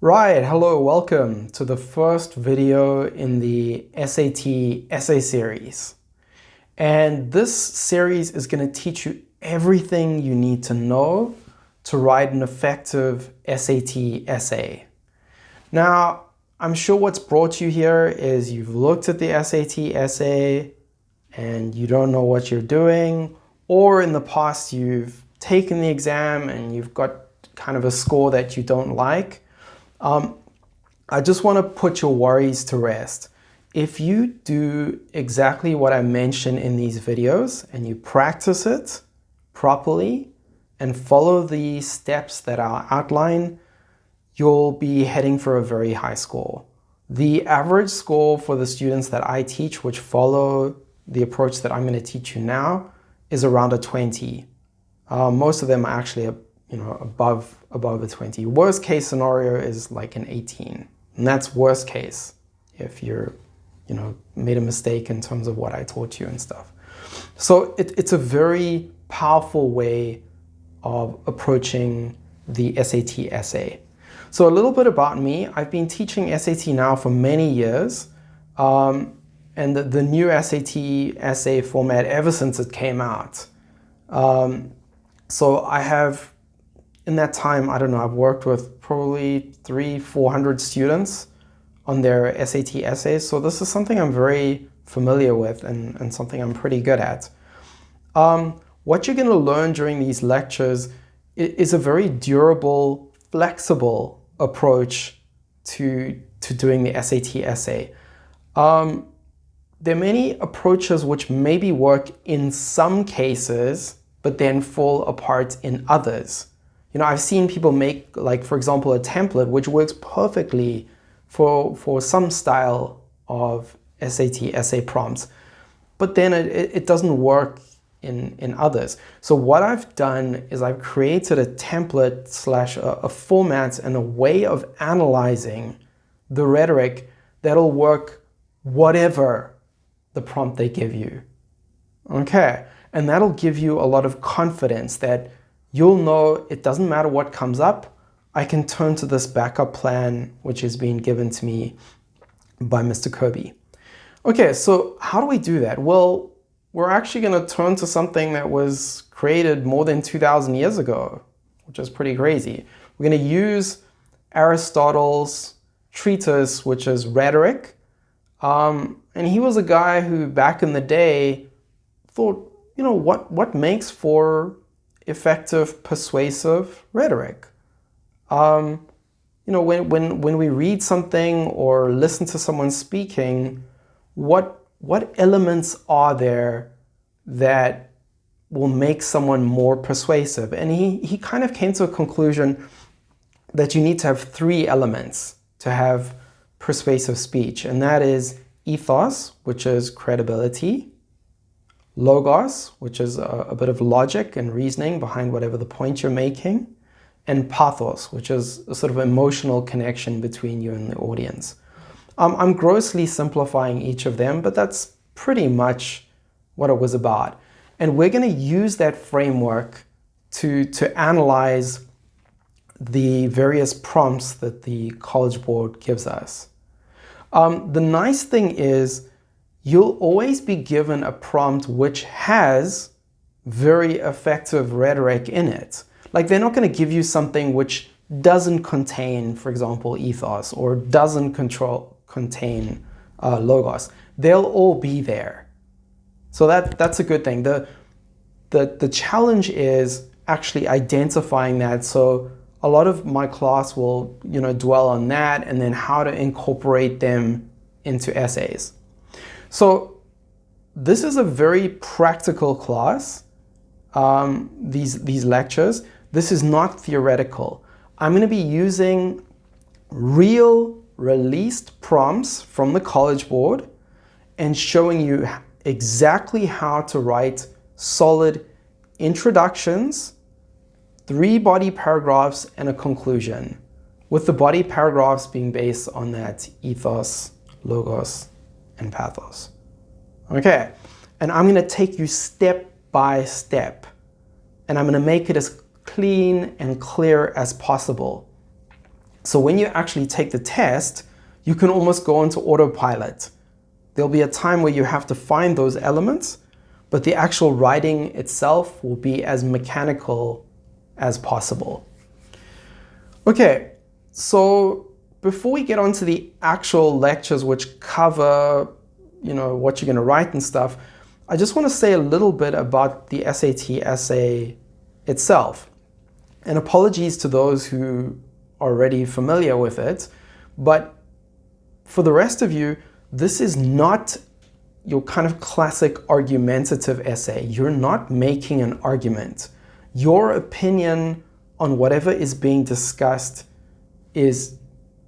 Right, hello, welcome to the first video in the SAT essay series. And this series is going to teach you everything you need to know to write an effective SAT essay. Now, I'm sure what's brought you here is you've looked at the SAT essay and you don't know what you're doing, or in the past you've taken the exam and you've got kind of a score that you don't like. I just want to put your worries to rest. If you do exactly what I mentioned in these videos and you practice it properly and follow the steps that I outline, you'll be heading for a very high score. The average score for the students that I teach, which follow the approach that I'm going to teach you now, is around a 20. Most of them are actually above a 20. Worst case scenario is like an 18. And that's worst case if you're, made a mistake in terms of what I taught you and stuff. So it's a very powerful way of approaching the SAT essay. So a little bit about me. I've been teaching SAT now for many years. And the new SAT essay format ever since it came out. So I have, in that time, I don't know, I've worked with probably 300-400 students on their SAT essays. So this is something I'm very familiar with and something I'm pretty good at. What you're going to learn during these lectures is a very durable, flexible approach to doing the SAT essay. There are many approaches which maybe work in some cases, but then fall apart in others. I've seen people make, like, for example, a template which works perfectly for some style of SAT essay prompts, but then it doesn't work in others. So what I've done is I've created a template / a format and a way of analyzing the rhetoric that'll work whatever the prompt they give you. Okay, and that'll give you a lot of confidence that you'll know it doesn't matter what comes up, I can turn to this backup plan which is being given to me by Mr. Kirby. Okay, so how do we do that? Well, we're actually going to turn to something that was created more than 2,000 years ago, which is pretty crazy. We're going to use Aristotle's treatise, which is Rhetoric. And he was a guy who back in the day thought, what makes for effective, persuasive rhetoric? When we read something or listen to someone speaking, what elements are there that will make someone more persuasive? And he kind of came to a conclusion that you need to have 3 elements to have persuasive speech, and that is ethos, which is credibility; logos, which is a bit of logic and reasoning behind whatever the point you're making; and pathos, which is a sort of emotional connection between you and the audience. I'm grossly simplifying each of them, but that's pretty much what it was about. And we're going to use that framework to analyze the various prompts that the College Board gives us. The nice thing is you'll always be given a prompt which has very effective rhetoric in it. Like, they're not going to give you something which doesn't contain, for example, ethos, or doesn't contain logos. They'll all be there. So that's a good thing. The challenge is actually identifying that. So a lot of my class will dwell on that, and then how to incorporate them into essays. So this is a very practical class, these lectures. This is not theoretical. I'm going to be using real released prompts from the College Board and showing you exactly how to write solid introductions, 3 body paragraphs, and a conclusion, with the body paragraphs being based on that ethos, logos, and pathos. Okay, and I'm going to take you step by step, and I'm going to make it as clean and clear as possible. So when you actually take the test, you can almost go into autopilot. There'll be a time where you have to find those elements, but the actual writing itself will be as mechanical as possible. Okay, so before we get on to the actual lectures which cover, what you're going to write and stuff, I just want to say a little bit about the SAT essay itself. And apologies to those who are already familiar with it, but for the rest of you, this is not your kind of classic argumentative essay. You're not making an argument. Your opinion on whatever is being discussed is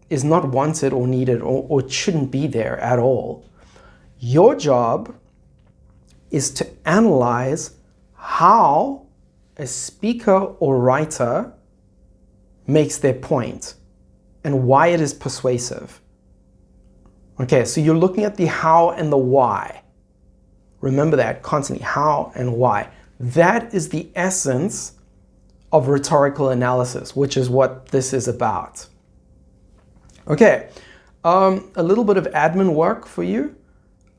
not wanted or needed or it shouldn't be there at all. Your job is to analyze how a speaker or writer makes their point and why it is persuasive. Okay, so you're looking at the how and the why. Remember that constantly, how and why. That is the essence of rhetorical analysis, which is what this is about. Okay, a little bit of admin work for you.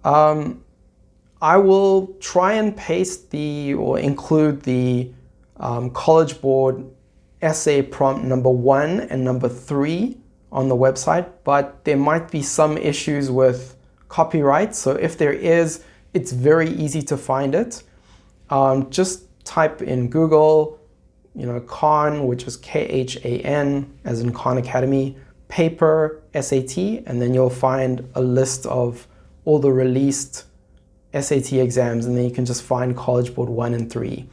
I will try and paste or include the College Board essay prompt number 1 and number 3 on the website, but there might be some issues with copyright. So if there is, it's very easy to find it. Just type in Google, Khan, which is Khan, as in Khan Academy, paper SAT, and then you'll find a list of all the released SAT exams, and then you can just find College Board 1 and 3.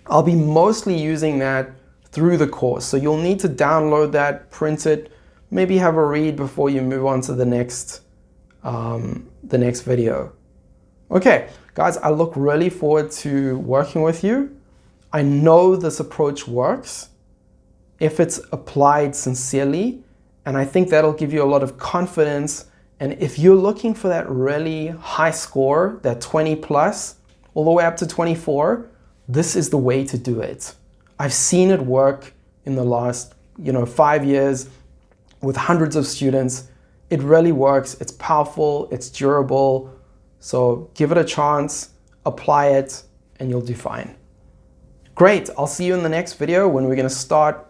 I'll be mostly using that through the course, so you'll need to download that, print it, maybe have a read before you move on to the next video. Okay, guys, I look really forward to working with you. I know this approach works if it's applied sincerely, and I think that'll give you a lot of confidence. And if you're looking for that really high score, that 20 plus, all the way up to 24, this is the way to do it. I've seen it work in the last 5 years with hundreds of students. It really works. It's powerful, it's durable. So give it a chance, apply it, and you'll do fine. Great, I'll see you in the next video when we're going to start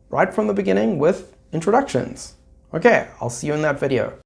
right from the beginning with introductions. Okay, I'll see you in that video.